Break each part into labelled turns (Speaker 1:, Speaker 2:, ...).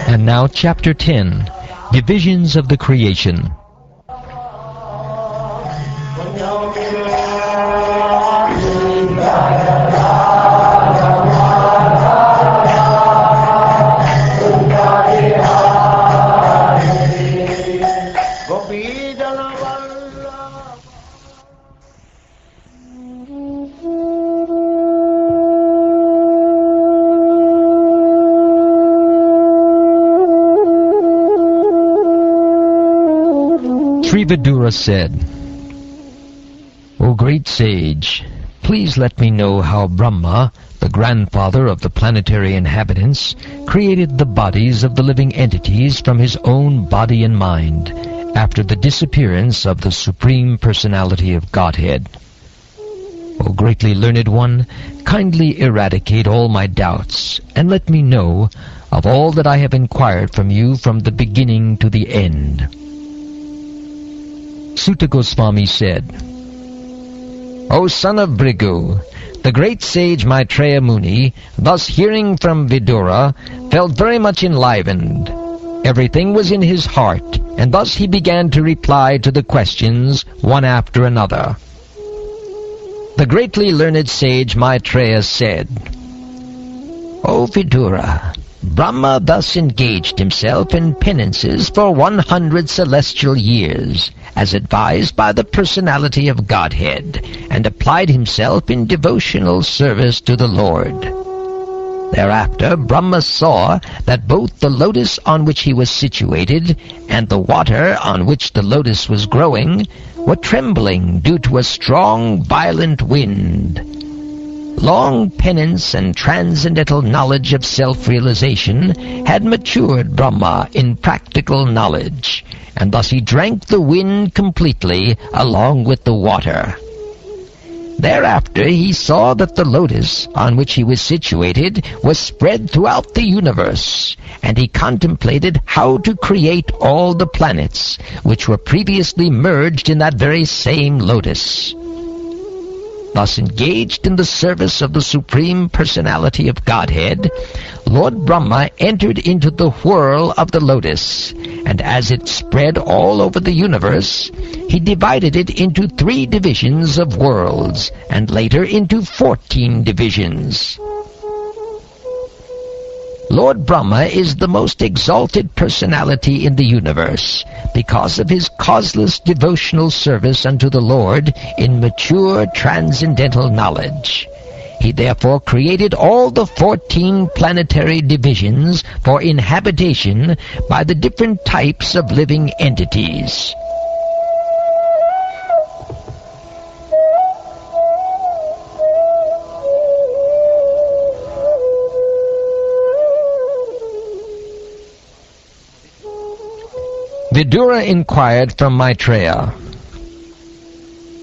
Speaker 1: And now Chapter 10, Divisions of the Creation. Sri Vidura said, O great sage, please let me know how Brahma, the grandfather of the planetary inhabitants, created the bodies of the living entities from his own body and mind, after the disappearance of the Supreme Personality of Godhead. O greatly learned one, kindly eradicate all my doubts, and let me know of all that I have inquired from you from the beginning to the end. Sutta Goswami said, O son of Bhrigu, the great sage Maitreya Muni, thus hearing from Vidura, felt very much enlivened. Everything was in his heart, and thus he began to reply to the questions one after another. The greatly learned sage Maitreya said, O Vidura, Brahma thus engaged himself in penances for 100 celestial years, as advised by the personality of Godhead, and applied himself in devotional service to the Lord. Thereafter Brahma saw that both the lotus on which he was situated and the water on which the lotus was growing were trembling due to a strong, violent wind. Long penance and transcendental knowledge of self-realization had matured Brahma in practical knowledge, and thus he drank the wind completely along with the water. Thereafter he saw that the lotus on which he was situated was spread throughout the universe, and he contemplated how to create all the planets, which were previously merged in that very same lotus. Thus engaged in the service of the Supreme Personality of Godhead, Lord Brahma entered into the whirl of the lotus, and as it spread all over the universe, he divided it into 3 divisions of worlds, and later into 14 divisions. Lord Brahma is the most exalted personality in the universe because of his causeless devotional service unto the Lord in mature transcendental knowledge. He therefore created all the 14 planetary divisions for inhabitation by the different types of living entities. Vidura inquired from Maitreya,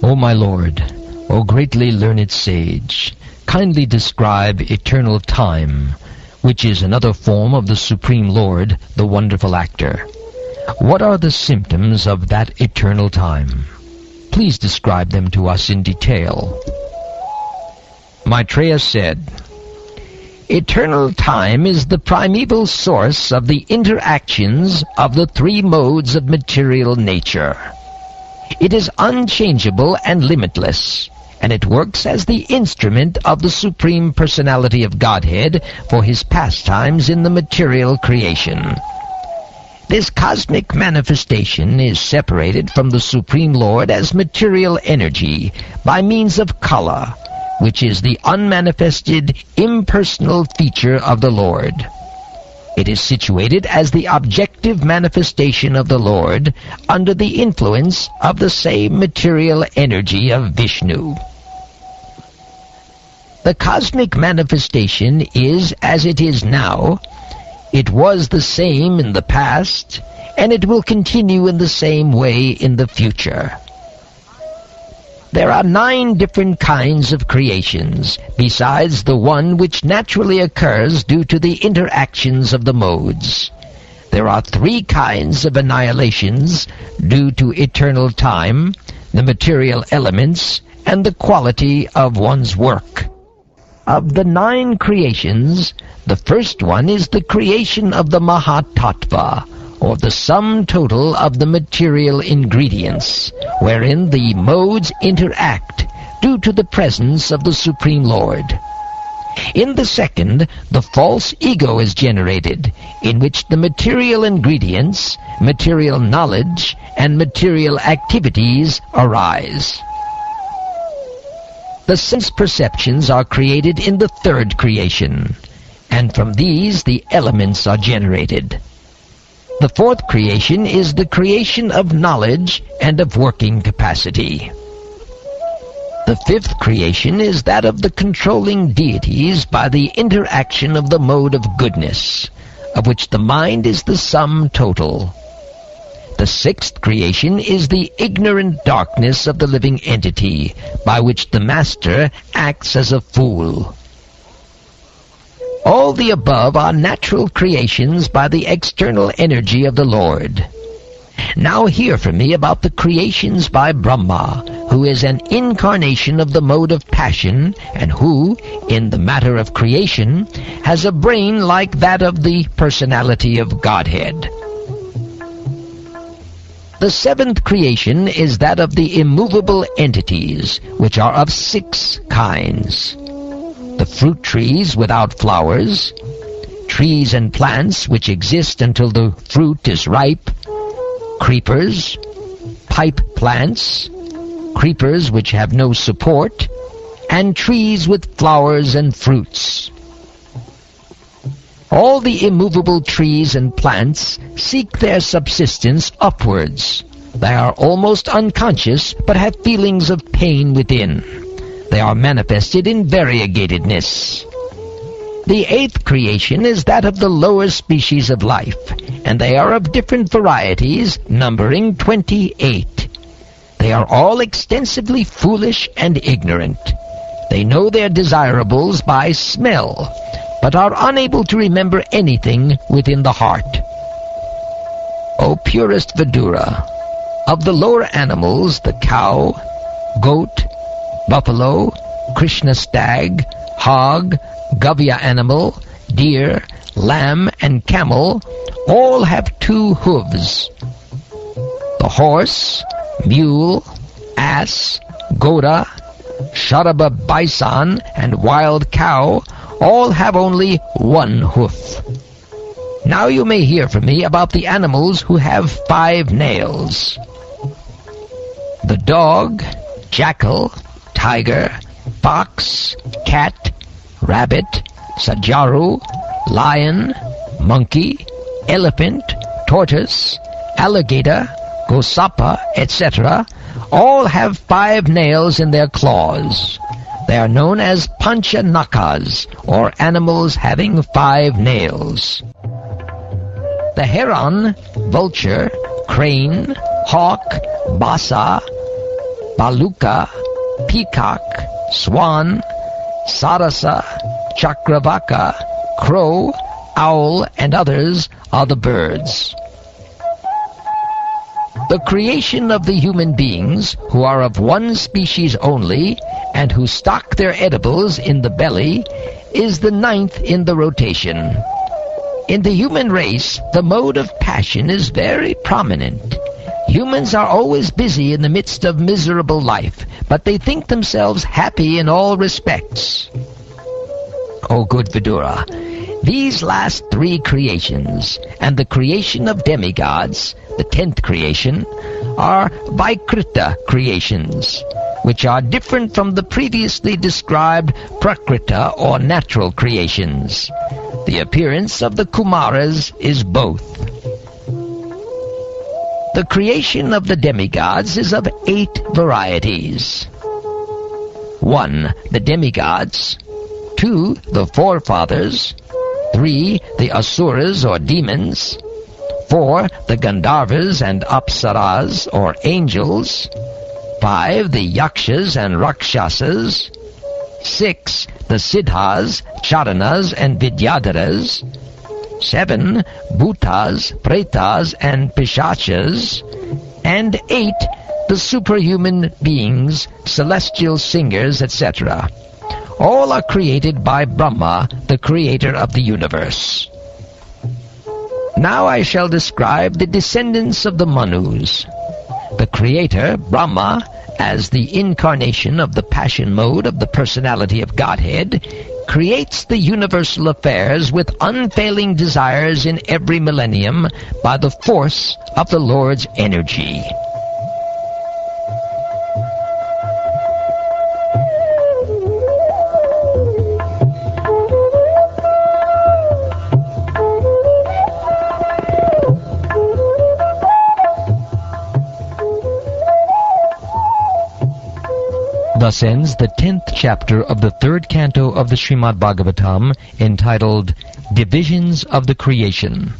Speaker 1: O my lord, O greatly learned sage, kindly describe eternal time, which is another form of the Supreme Lord, the wonderful actor. What are the symptoms of that eternal time? Please describe them to us in detail. Maitreya said, Eternal time is the primeval source of the interactions of the 3 modes of material nature. It is unchangeable and limitless, and it works as the instrument of the Supreme Personality of Godhead for his pastimes in the material creation. This cosmic manifestation is separated from the Supreme Lord as material energy by means of color, which is the unmanifested, impersonal feature of the Lord. It is situated as the objective manifestation of the Lord under the influence of the same material energy of Vishnu. The cosmic manifestation is as it is now. It was the same in the past, and it will continue in the same way in the future. There are 9 different kinds of creations, besides the one which naturally occurs due to the interactions of the modes. There are 3 kinds of annihilations due to eternal time, the material elements, and the quality of one's work. Of the 9 creations, the first one is the creation of the Mahatattva, or the sum total of the material ingredients, wherein the modes interact due to the presence of the Supreme Lord. In the second, the false ego is generated, in which the material ingredients, material knowledge, and material activities arise. The sense perceptions are created in the third creation, and from these the elements are generated. The fourth creation is the creation of knowledge and of working capacity. The fifth creation is that of the controlling deities by the interaction of the mode of goodness, of which the mind is the sum total. The sixth creation is the ignorant darkness of the living entity, by which the master acts as a fool. All the above are natural creations by the external energy of the Lord. Now hear from me about the creations by Brahma, who is an incarnation of the mode of passion, and who, in the matter of creation, has a brain like that of the personality of Godhead. The seventh creation is that of the immovable entities, which are of 6 kinds. The fruit trees without flowers, trees and plants which exist until the fruit is ripe, creepers, pipe plants, creepers which have no support, and trees with flowers and fruits. All the immovable trees and plants seek their subsistence upwards. They are almost unconscious, but have feelings of pain within. They are manifested in variegatedness. The 8th creation is that of the lower species of life, and they are of different varieties, numbering 28. They are all extensively foolish and ignorant. They know their desirables by smell, but are unable to remember anything within the heart. O purest Vidura, of the lower animals, the cow, goat, buffalo, Krishna stag, hog, Gavya animal, deer, lamb, and camel all have 2 hooves. The horse, mule, ass, goda, Sharaba bison, and wild cow all have only 1 hoof. Now you may hear from me about the animals who have 5 nails. The dog, jackal, tiger, fox, cat, rabbit, sajaru, lion, monkey, elephant, tortoise, alligator, gosapa, etc. all have 5 nails in their claws. They are known as panchanakas, or animals having 5 nails. The heron, vulture, crane, hawk, basa, baluka, peacock, swan, sarasa, chakravaka, crow, owl, and others are the birds. The creation of the human beings, who are of 1 species only, and who stock their edibles in the belly, is the 9th in the rotation. In the human race, the mode of passion is very prominent. Humans are always busy in the midst of miserable life, but they think themselves happy in all respects. O good Vidura, these last 3 creations, and the creation of demigods, the 10th creation, are Vikrita creations, which are different from the previously described Prakrita or natural creations. The appearance of the Kumaras is both. The creation of the demigods is of 8 varieties. 1. The demigods. 2. The forefathers. 3. The asuras or demons. 4. The Gandharvas and Apsaras or angels. 5. The Yakshas and Rakshasas. 6. The Siddhas, Charanas, and Vidyadharas. 7. Bhutas, Pretas, and Pishachas. And 8. The superhuman beings, celestial singers, etc. All are created by Brahma, the creator of the universe. Now I shall describe the descendants of the Manus. The creator, Brahma, as the incarnation of the passion mode of the personality of Godhead, creates the universal affairs with unfailing desires in every millennium by the force of the Lord's energy. Thus ends the 10th chapter of the 3rd canto of the Srimad Bhagavatam, entitled Divisions of the Creation.